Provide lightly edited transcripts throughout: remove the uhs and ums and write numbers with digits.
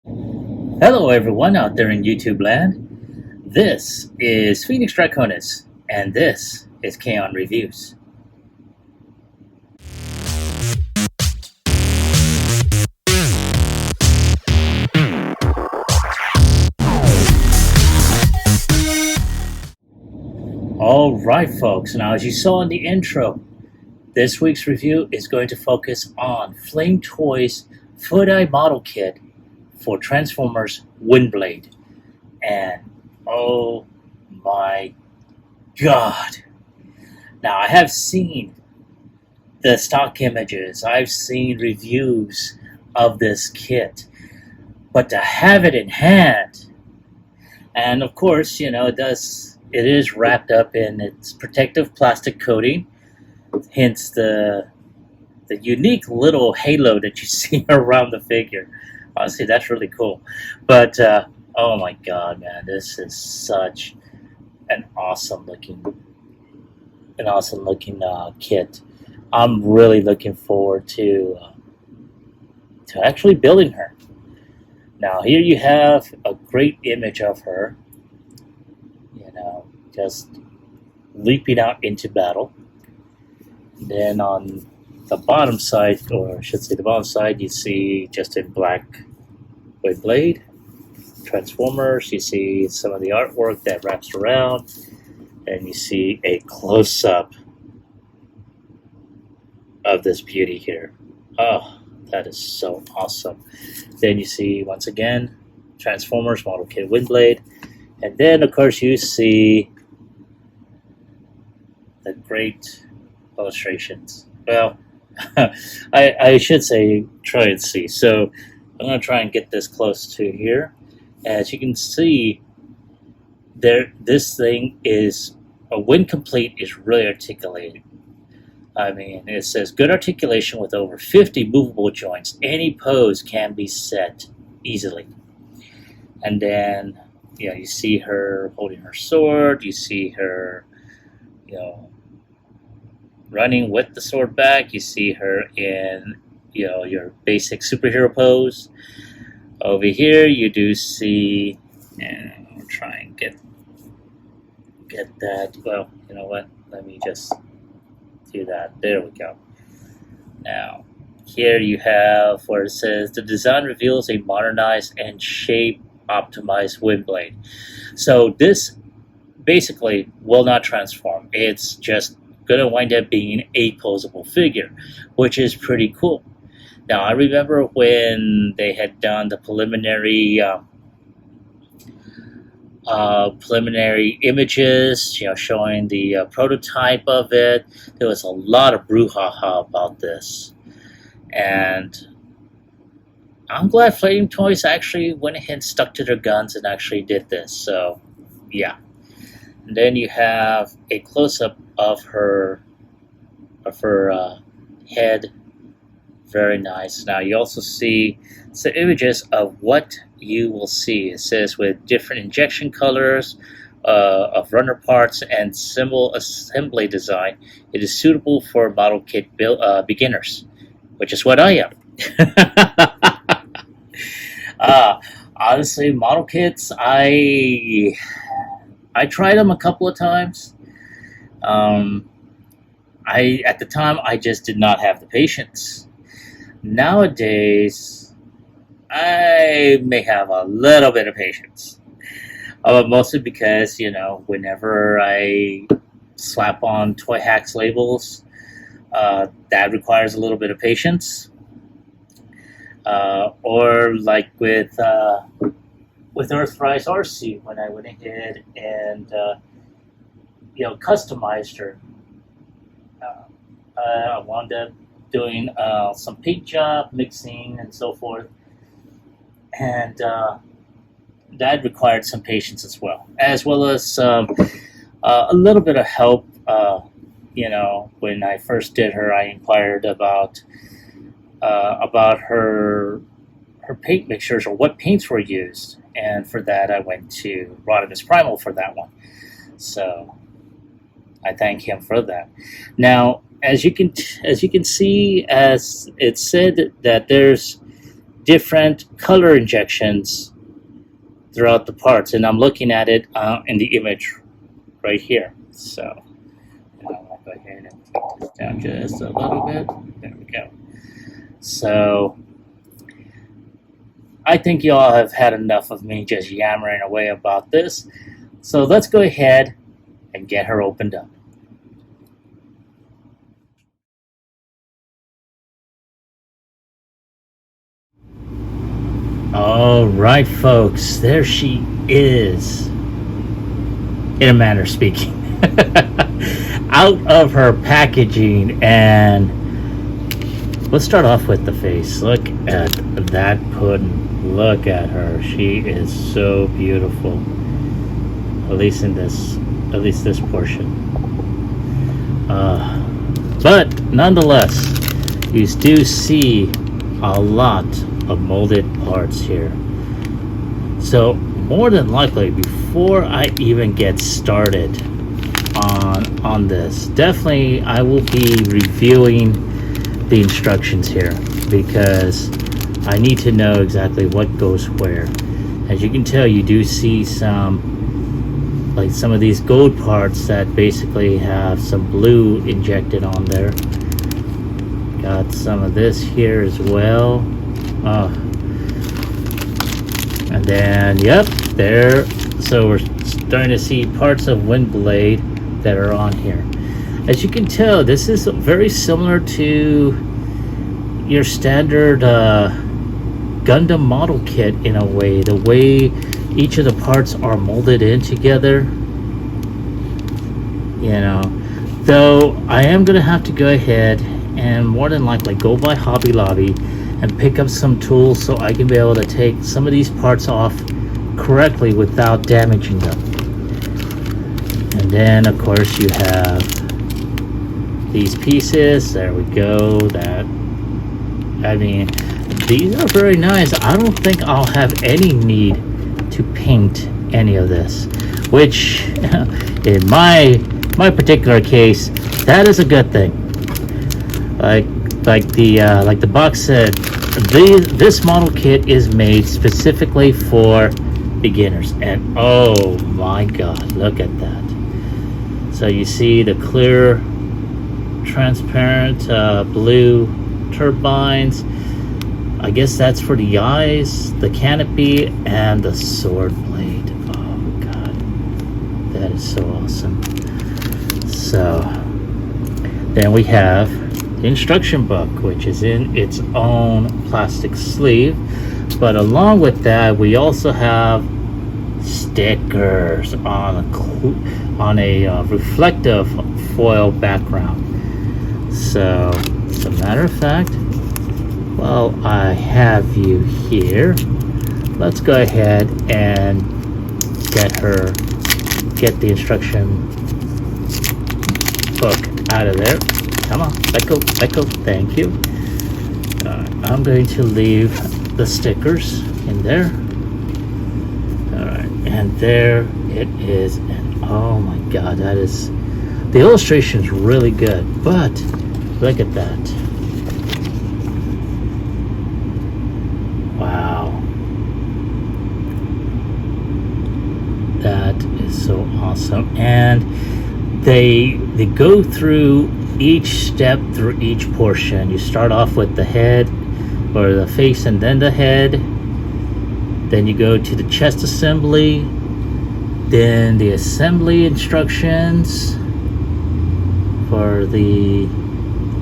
Hello, everyone out there in YouTube land. This is Phoenix Draconis, and this is Kaon Reviews. Alright, folks, now as you saw in the intro, this week's review is going to focus on Flame Toys Furai model kit for Transformers Windblade. And oh my god! Now, I have seen the stock images, I've seen reviews of this kit, but to have it in hand, and of course, it is wrapped up in its protective plastic coating, hence the unique little halo that you see around the figure. Honestly, that's really cool. But oh my god, man, this is such an awesome looking kit. I'm really looking forward to actually building her. Now here you have a great image of her, just leaping out into battle. Then on the bottom side, or I should say the bottom side, you see just in black Windblade, Transformers. You see some of the artwork that wraps around, and you see a close-up of this beauty here. Oh, that is so awesome. Then you see, once again, Transformers model kit Windblade, and then of course you see the great illustrations. Well, I should say try and see. So I'm going to try and get this close to here. As you can see, this thing is, when complete, is really articulated. I mean, it says good articulation with over 50 movable joints. Any pose can be set easily. And then, you see her holding her sword. You see her, running with the sword back. You see her in, your basic superhero pose. Over here, you do see, and I'll try and get that. Well, you know what? Let me just do that. There we go. Now, here you have where it says the design reveals a modernized and shape-optimized Windblade. So this basically will not transform. It's just going to wind up being a posable figure, which is pretty cool. Now, I remember when they had done the preliminary images, showing the prototype of it. There was a lot of brouhaha about this, and I'm glad Flame Toys actually went ahead and stuck to their guns and actually did this. So, yeah. And then you have a close-up of her head. Very nice. Now you also see some images of what you will see. It says with different injection colors of runner parts and symbol assembly design, it is suitable for model kit beginners, which is what I am. Honestly, model kits, I tried them a couple of times. At the time, I just did not have the patience. Nowadays, I may have a little bit of patience. Mostly because, whenever I slap on Toy Hacks labels, that requires a little bit of patience. Or like with Earthrise RC, when I went ahead and customized her. I wound up doing some paint job, mixing, and so forth, and that required some patience as well as a little bit of help. When I first did her, I inquired about her paint mixtures or what paints were used, and for that I went to Rodimus Primal for that one. So I thank him for that. Now, as you can see, as it said that there's different color injections throughout the parts, and I'm looking at it in the image right here. So I'll go ahead and take this down just a little bit. There we go. So I think you all have had enough of me just yammering away about this. So let's go ahead and get her opened up. All right, folks, there she is, in a manner of speaking, out of her packaging. And let's start off with the face. Look at that pudding. Look at her. She is so beautiful. At least this portion. But nonetheless, you do see a lot of molded parts here. So more than likely, before I even get started on this, definitely I will be reviewing the instructions here, because I need to know exactly what goes where. As you can tell, you do see some of these gold parts that basically have some blue injected on there. Got some of this here as well. And then, yep, there. So we're starting to see parts of Windblade that are on here. As you can tell, this is very similar to your standard Gundam model kit in a way. The way each of the parts are molded in together. You know, though I am going to have to go ahead and more than likely go by Hobby Lobby and pick up some tools so I can be able to take some of these parts off correctly without damaging them. And then of course you have these pieces. There we go. That, I mean, these are very nice. I don't think I'll have any need to paint any of this, which in my particular case, that is a good thing. Like the box said, this model kit is made specifically for beginners. And oh my god, look at that. So you see the clear transparent blue turbines. I guess that's for the eyes, the canopy, and the sword blade. Oh god, that is so awesome. So then we have the instruction book, which is in its own plastic sleeve, but along with that we also have stickers on a reflective foil background. So as a matter of fact, well, I have you here. Let's go ahead and get the instruction book out of there. Come on, let go, thank you. I'm going to leave the stickers in there. Alright, and there it is. And oh my god, that is, the illustration is really good, but look at that. Wow. That is so awesome. And they go through each step, through each portion. You start off with the head or the face and then the head, then you go to the chest assembly, then the assembly instructions for the,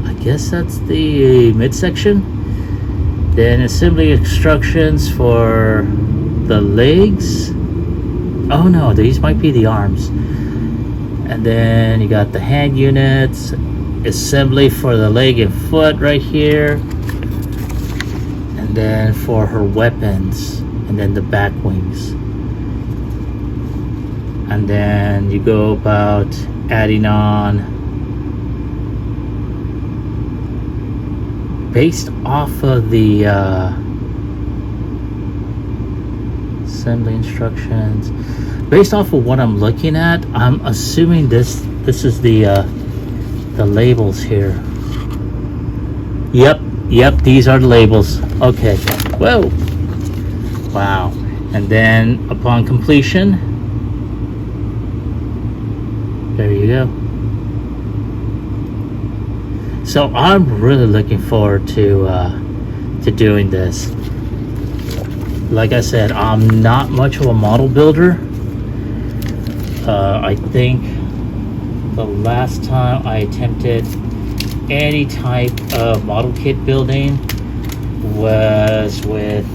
I guess that's the midsection, then assembly instructions for the legs. Oh no, these might be the arms. And then you got the hand units, assembly for the leg and foot right here, and then for her weapons, and then the back wings. And then you go about adding on based off of the assembly instructions. Based off of what I'm looking at, I'm assuming this is the labels here. Yep, these are the labels. Okay, Whoa! Wow. And then upon completion, there you go. So I'm really looking forward to doing this. Like I said, I'm not much of a model builder. I think the last time I attempted any type of model kit building was with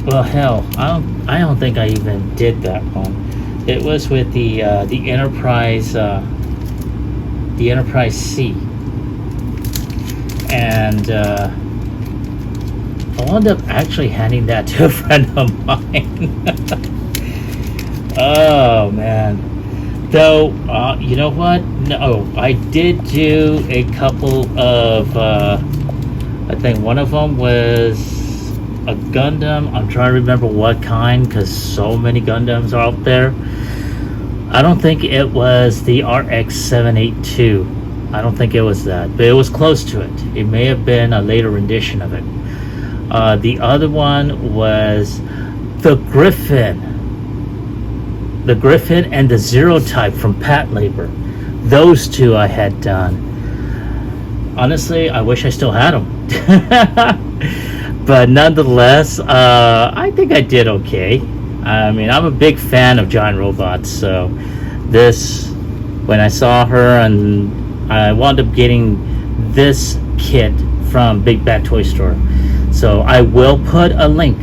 well, hell, I don't think I even did that one. It was with the Enterprise C, and I wound up actually handing that to a friend of mine. Oh man. Though, you know what? No, I did do a couple of, I think one of them was a Gundam. I'm trying to remember what kind, because so many Gundams are out there. I don't think it was the RX-782. I don't think it was that, but it was close to it. It may have been a later rendition of it. The other one was the Griffin. The Griffin and the Zero Type from Pat Labor. Those two I had done. Honestly, I wish I still had them. But nonetheless, I think I did okay. I mean, I'm a big fan of giant robots, so this, when I saw her, and I wound up getting this kit from Big Bad Toy Store. So I will put a link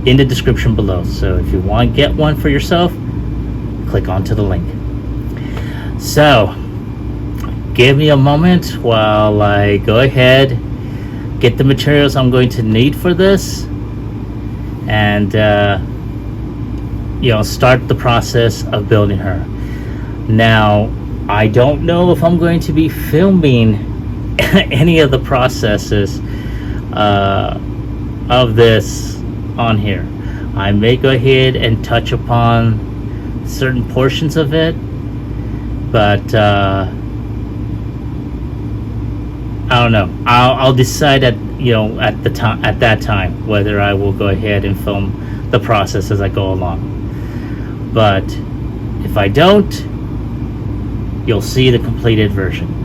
in the description below. So if you want to get one for yourself, click onto the link. So give me a moment while I go ahead, get the materials I'm going to need for this, and start the process of building her. Now, I don't know if I'm going to be filming any of the processes of this on here. I may go ahead and touch upon certain portions of it, but I don't know. I'll decide at that time whether I will go ahead and film the process as I go along. But if I don't, you'll see the completed version.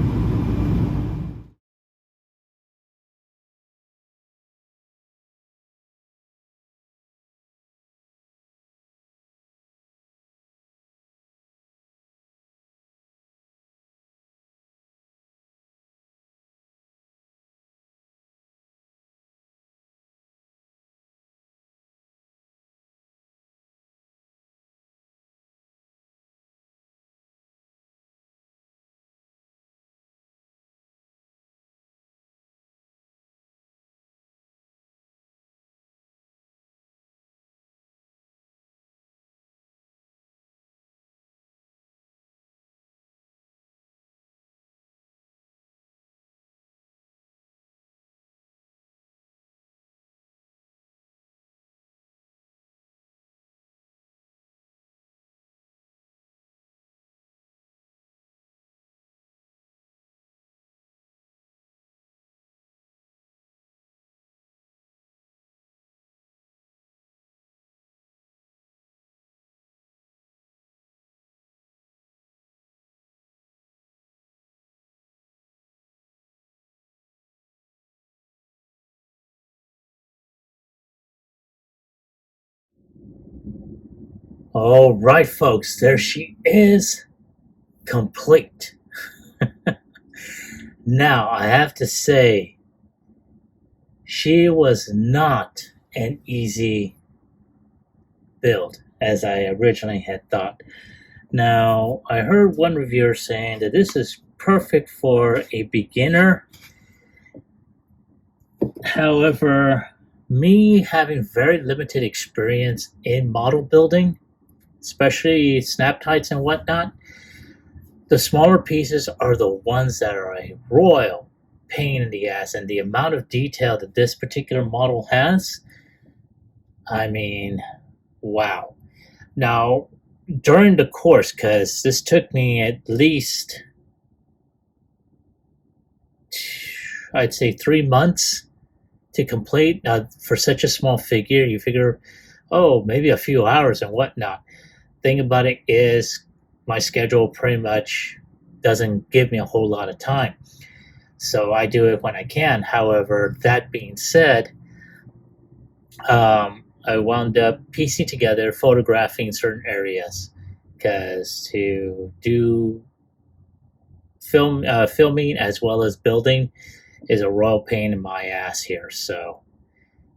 All right, folks, there she is, complete. Now, I have to say, she was not an easy build, as I originally had thought. Now, I heard one reviewer saying that this is perfect for a beginner. However, me having very limited experience in model building, especially snap tights and whatnot, the smaller pieces are the ones that are a royal pain in the ass. And the amount of detail that this particular model has, I mean, wow. Now, during the course, because this took me at least I'd say 3 months to complete. Now, for such a small figure, you figure, oh, maybe a few hours and whatnot. Thing about it is, my schedule pretty much doesn't give me a whole lot of time. So I do it when I can. However, that being said, I wound up piecing together, photographing certain areas, because to do filming as well as building is a royal pain in my ass here. So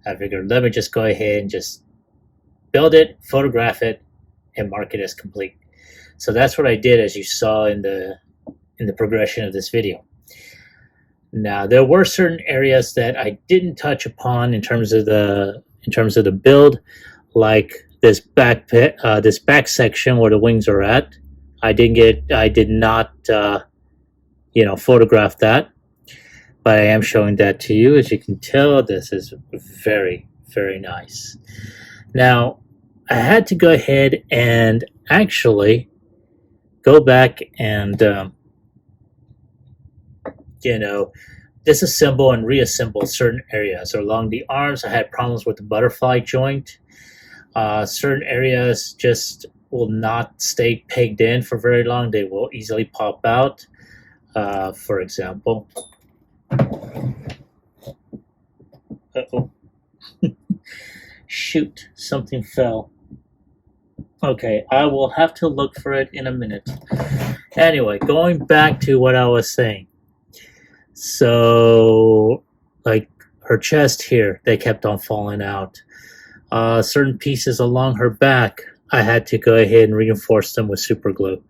I figured, let me just go ahead and just build it, photograph it, and mark it as complete. So that's what I did, as you saw in the progression of this video. Now, there were certain areas that I didn't touch upon in terms of the build, like this back section where the wings are at. I did not photograph that, but I am showing that to you. As you can tell, this is very, very nice. Now, I had to go ahead and actually go back and disassemble and reassemble certain areas. Along the arms, I had problems with the butterfly joint. Certain areas just will not stay pegged in for very long. They will easily pop out. For example, uh-oh. Shoot, something fell. Okay, I will have to look for it in a minute. Anyway, going back to what I was saying. So, like her chest here, they kept on falling out. Certain pieces along her back, I had to go ahead and reinforce them with super glue.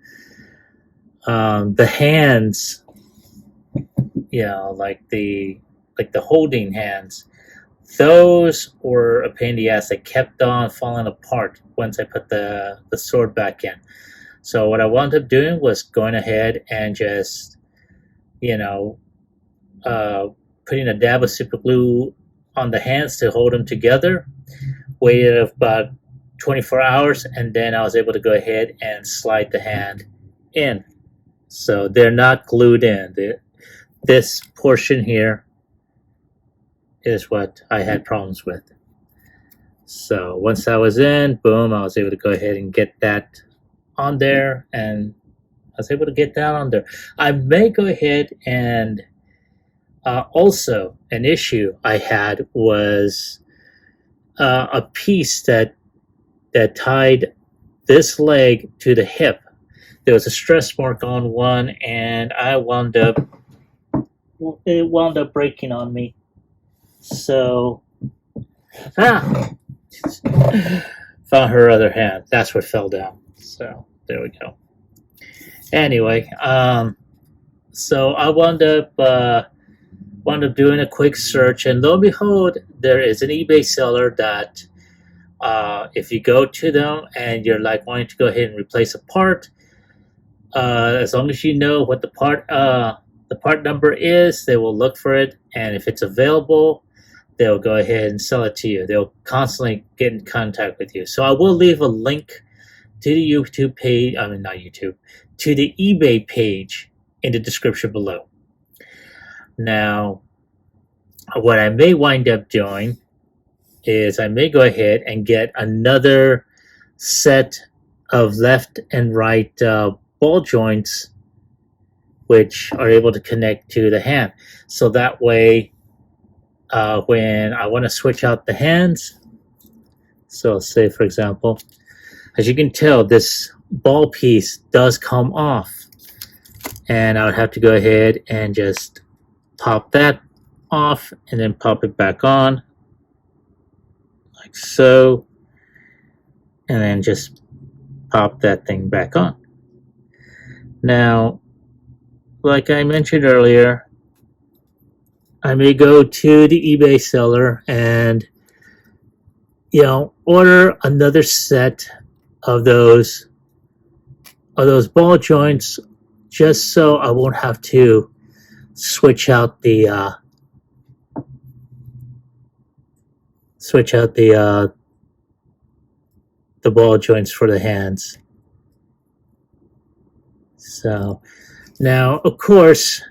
The hands, like the holding hands, those were a pain in the ass. They kept on falling apart once I put the sword back in. So what I wound up doing was going ahead and just, putting a dab of super glue on the hands to hold them together. Waited about 24 hours, and then I was able to go ahead and slide the hand in. So they're not glued in. This portion here is what I had problems with. So once I was in, boom, I was able to go ahead and get that on there, and I was able to get that on there. I may go ahead and also, an issue I had was a piece that tied this leg to the hip. There was a stress mark on one, and it wound up breaking on me. So, found her other hand. That's what fell down. So there we go. Anyway, so I wound up doing a quick search, and lo and behold, there is an eBay seller that if you go to them and you're like wanting to go ahead and replace a part, as long as you know what the part number is, they will look for it, and if it's available, they'll go ahead and sell it to you. They'll constantly get in contact with you. So I will leave a link to the YouTube page, to the eBay page in the description below. Now, what I may wind up doing is I may go ahead and get another set of left and right ball joints which are able to connect to the hand. So that way, when I want to switch out the hands, so say for example, as you can tell, this ball piece does come off, and I would have to go ahead and just pop that off and then pop it back on like so, and then just pop that thing back on. Now, like I mentioned earlier, I may go to the eBay seller and order another set of those ball joints, just so I won't have to switch out the ball joints for the hands. So now, of course,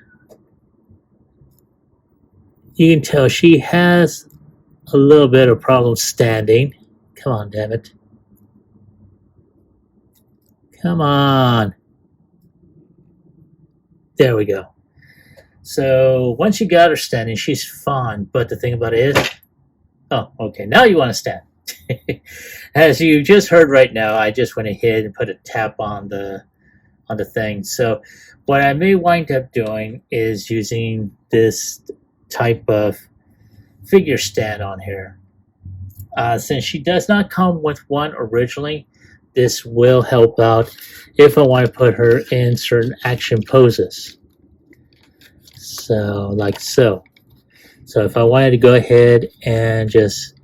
you can tell she has a little bit of problem standing. Come on, damn it. Come on. There we go. So once you got her standing, she's fine. But the thing about it is, oh, okay, now you want to stand. As you just heard right now, I just went ahead and put a tap on the thing. So what I may wind up doing is using this type of figure stand on here. Since she does not come with one originally, this will help out if I want to put her in certain action poses. So like so. So if I wanted to go ahead and just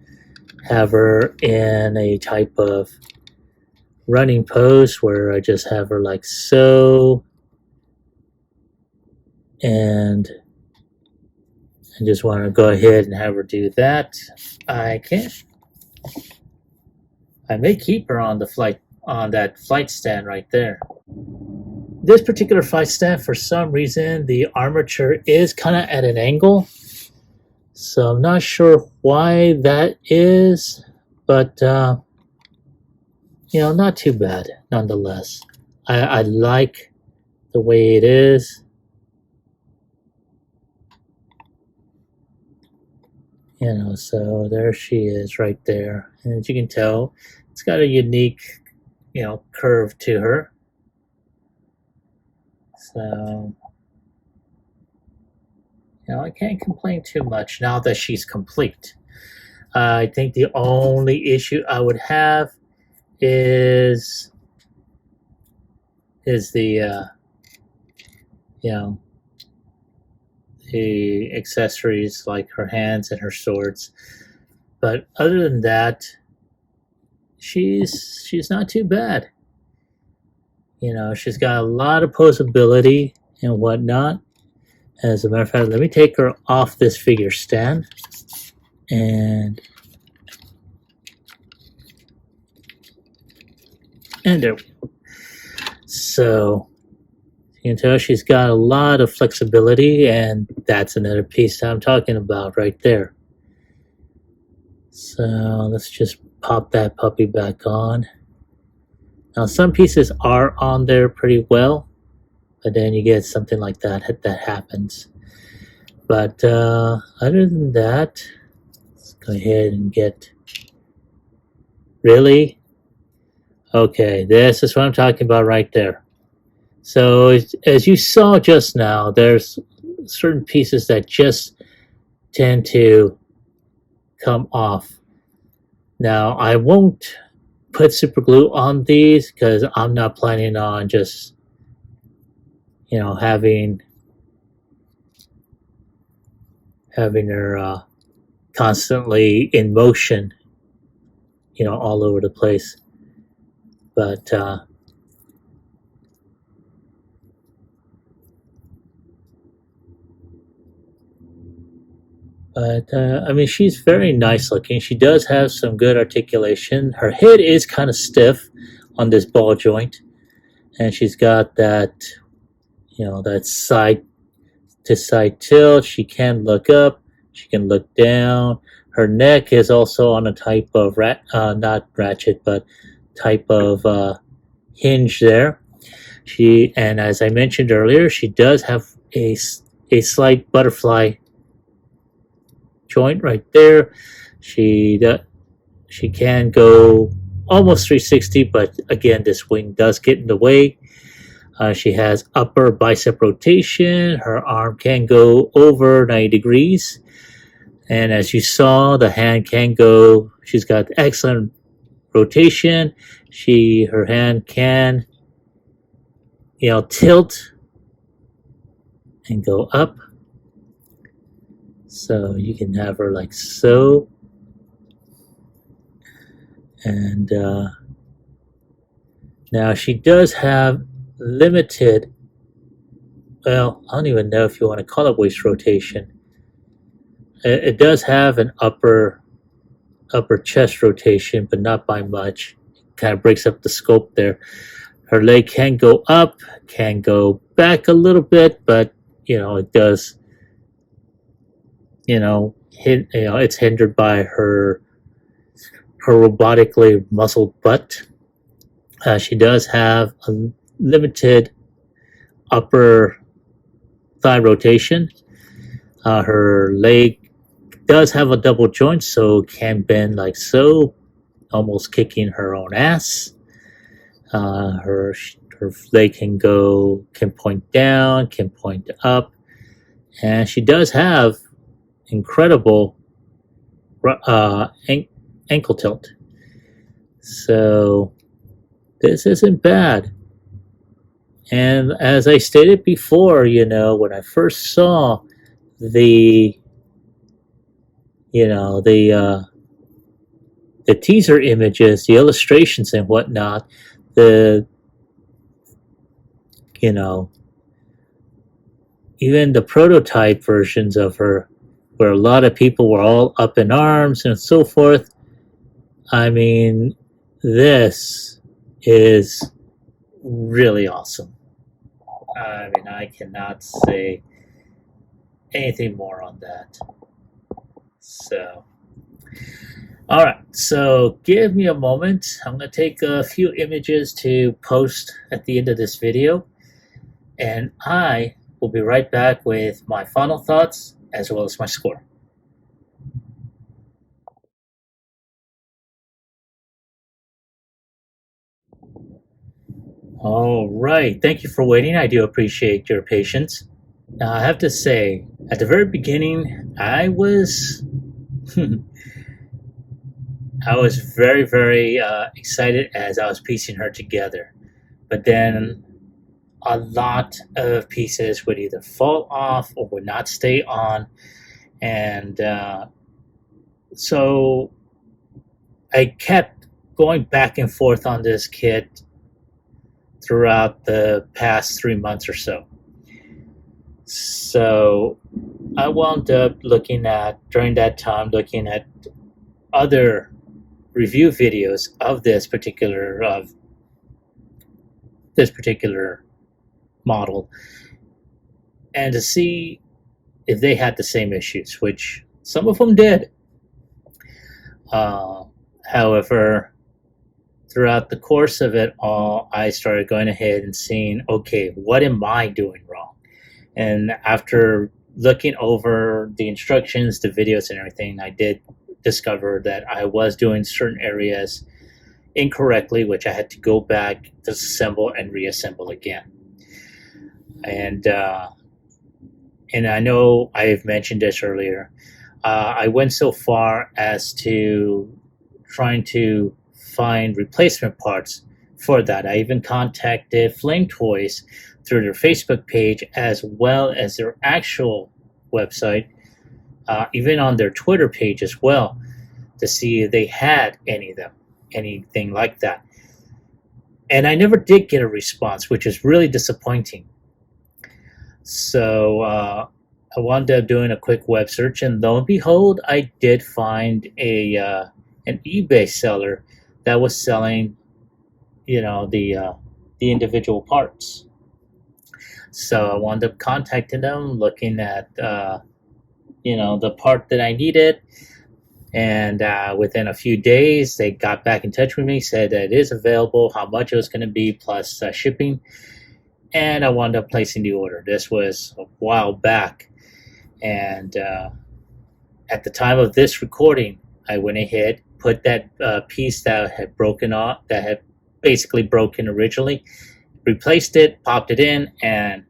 have her in a type of running pose where I just have her like so, and I just want to go ahead and have her do that, I can. I may keep her on that flight stand right there. This particular flight stand, for some reason, the armature is kind of at an angle. So I'm not sure why that is, but not too bad nonetheless. I like the way it is. So there she is right there. And as you can tell, it's got a unique, curve to her. So, I can't complain too much now that she's complete. I think the only issue I would have is the the accessories like her hands and her swords. But other than that, she's not too bad. She's got a lot of posability and whatnot. As a matter of fact, let me take her off this figure stand. And there we go. So you can tell she's got a lot of flexibility, and that's another piece that I'm talking about right there. So let's just pop that puppy back on. Now some pieces are on there pretty well, but then you get something like that happens. But other than that, let's go ahead and get... Really? Okay, this is what I'm talking about right there. So as you saw just now, there's certain pieces that just tend to come off. Now I won't put super glue on these because I'm not planning on just having her constantly in motion all over the place. But I mean, she's very nice looking. She does have some good articulation. Her head is kind of stiff on this ball joint, and she's got that, that side to side tilt. She can look up. She can look down. Her neck is also on a type of not ratchet, but type of hinge there. And as I mentioned earlier, she does have a slight butterfly joint right there. She can go almost 360, but again, this wing does get in the way. She has upper bicep rotation. Her arm can go over 90 degrees. And as you saw, the hand can go, she's got excellent rotation. Her hand can, tilt and go up. So you can have her like so. And now she does have limited, well, I don't even know if you want to call it waist rotation. It does have an upper chest rotation, but not by much. It kind of breaks up the scope there. Her leg can go up, can go back a little bit, but it does it's hindered by her robotically muscled butt. She does have a limited upper thigh rotation. Her leg does have a double joint, so can bend like so, almost kicking her own ass. Her leg can point down, can point up, and she does have incredible ankle tilt. So this isn't bad. And as I stated before, when I first saw the the teaser images, the illustrations and whatnot, the even the prototype versions of her, where a lot of people were all up in arms and so forth. I mean, this is really awesome. I mean, I cannot say anything more on that. So, all right. So, give me a moment. I'm going to take a few images to post at the end of this video, and I will be right back with my final thoughts as well as my score. All right. Thank you for waiting. I do appreciate your patience. Now, I have to say, at the very beginning, I was I was very, very excited as I was piecing her together. But then a lot of pieces would either fall off or would not stay on. And so I kept going back and forth on this kit throughout the past 3 months or so. So I wound up during that time, looking at other review videos of this particular model, and to see if they had the same issues, which some of them did. However, throughout the course of it all, I started going ahead and seeing, okay, what am I doing wrong? And after looking over the instructions, the videos, and everything, I did discover that I was doing certain areas incorrectly, which I had to go back, disassemble, and reassemble again. And I know I've mentioned this earlier. I went so far as to trying to find replacement parts for that. I even contacted Flame Toys through their Facebook page as well as their actual website, even on their Twitter page as well, to see if they had anything like that. And I never did get a response, which is really disappointing. So I wound up doing a quick web search, and lo and behold, I did find an eBay seller that was selling, the individual parts. So I wound up contacting them, looking at, the part that I needed. And within a few days, they got back in touch with me, said that it is available, how much it was going to be, plus shipping. And I wound up placing the order. This was a while back. And at the time of this recording, I went ahead, put that piece that had broken off, that had basically broken originally, replaced it, popped it in, and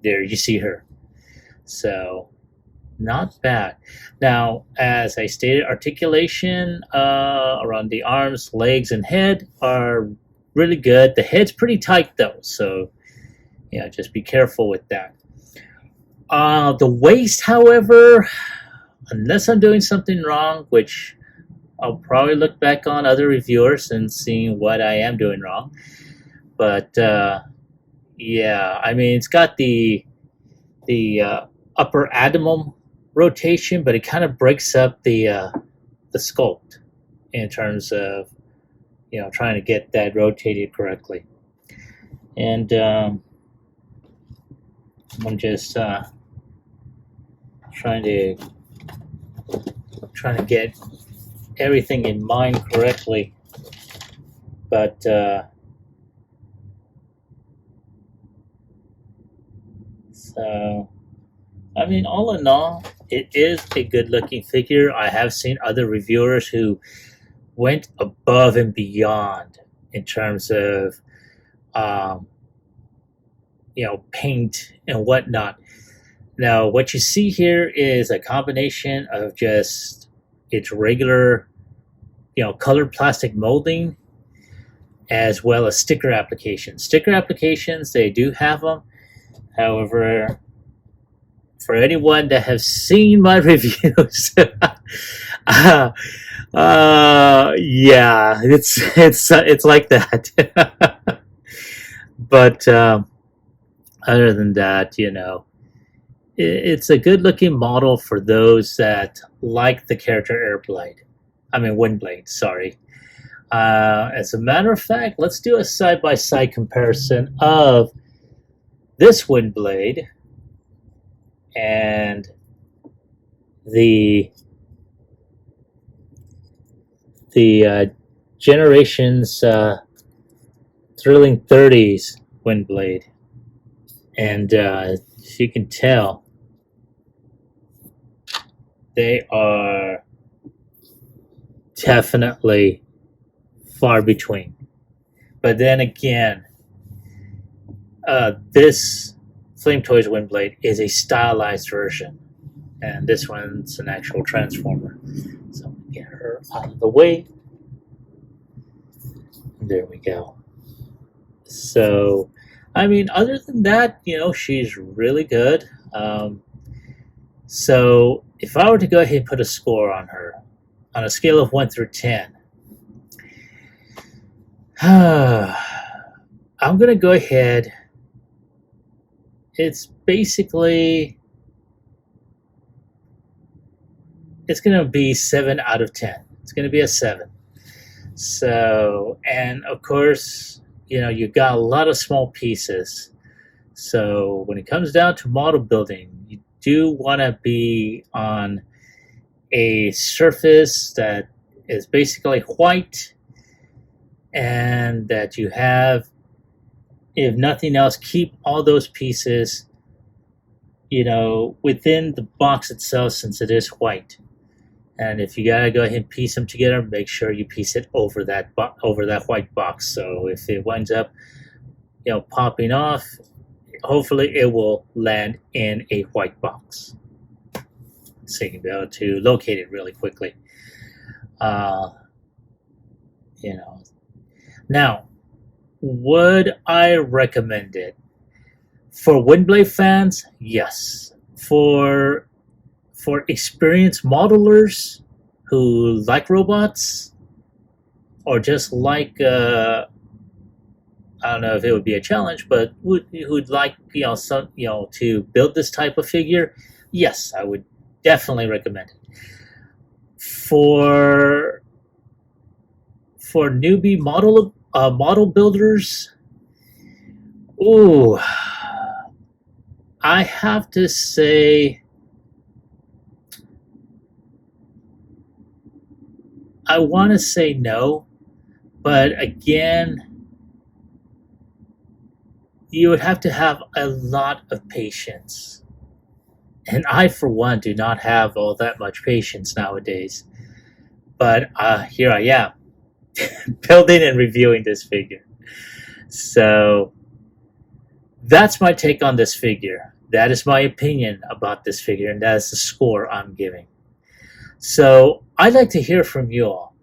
there you see her. So, not bad. Now, as I stated, articulation around the arms, legs, and head are really good. The head's pretty tight though, so just be careful with that. The waist, however, unless I'm doing something wrong, which I'll probably look back on other reviewers and seeing what I am doing wrong. But yeah, I mean, it's got the upper abdomen rotation, but it kind of breaks up the sculpt in terms of trying to get that rotated correctly. And I'm just trying to get everything in mind correctly, but so I mean, all in all, it is a good looking figure. I have seen other reviewers who went above and beyond in terms of paint and whatnot. Now, what you see here is a combination of just its regular, colored plastic molding, as well as sticker applications. Sticker applications, they do have them. However, for anyone that has seen my reviews, yeah, it's like that. But other than that, it's a good-looking model for those that like the character Windblade. Sorry. As a matter of fact, let's do a side-by-side comparison of this Windblade and the Generations Thrilling 30s Windblade. And as you can tell, they are definitely far between. But then again, this Flame Toys Windblade is a stylized version, and this one's an actual transformer. So I'm gonna get her out of the way. There we go. So, I mean, other than that, she's really good. So, if I were to go ahead and put a score on her, on a scale of 1 through 10, I'm going to go ahead. It's basically, it's going to be 7 out of 10. It's going to be a 7. So, and of course, you've got a lot of small pieces. So when it comes down to model building, you do want to be on a surface that is basically white, and that you have, if nothing else, keep all those pieces, within the box itself, since it is white. And if you gotta go ahead and piece them together, make sure you piece it over that white box. So if it winds up, popping off, hopefully it will land in a white box, so you can be able to locate it really quickly. Now, would I recommend it for Windblade fans? Yes. For experienced modelers who like robots, or just like I don't know if it would be a challenge, but who'd like to build this type of figure, yes, I would definitely recommend it. For newbie model builders, ooh, I have to say, I want to say no, but again, you would have to have a lot of patience. And I, for one, do not have all that much patience nowadays. But here I am, building and reviewing this figure. So that's my take on this figure. That is my opinion about this figure, and that is the score I'm giving. So I'd like to hear from you all.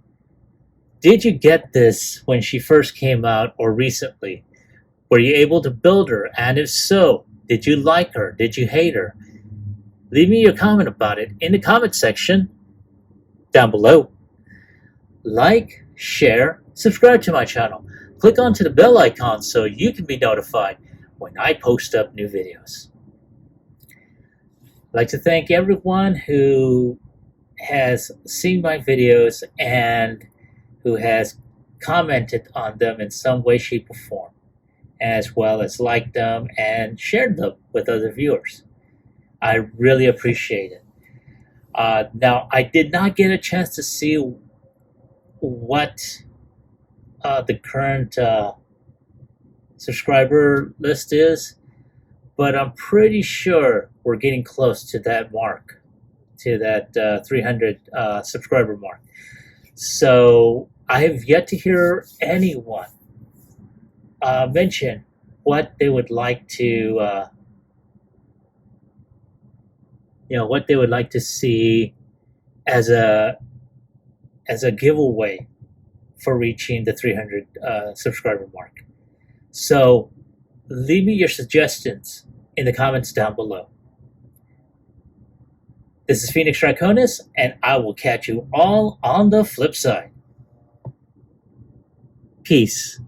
Did you get this when she first came out, or recently? Were you able to build her? And if so, did you like her? Did you hate her? Leave me your comment about it in the comment section down below. Like, share, subscribe to my channel. Click onto the bell icon so you can be notified when I post up new videos. I'd like to thank everyone who has seen my videos and who has commented on them in some way, shape, or form, as well as liked them and shared them with other viewers. I really appreciate it. Now, I did not get a chance to see what the current subscriber list is, but I'm pretty sure we're getting close to that mark, to that 300 subscriber mark. So I have yet to hear anyone mention what they would like to, what they would like to see as a giveaway for reaching the 300 subscriber mark. So leave me your suggestions in the comments down below. This is Phoenix Draconis, and I will catch you all on the flip side. Peace.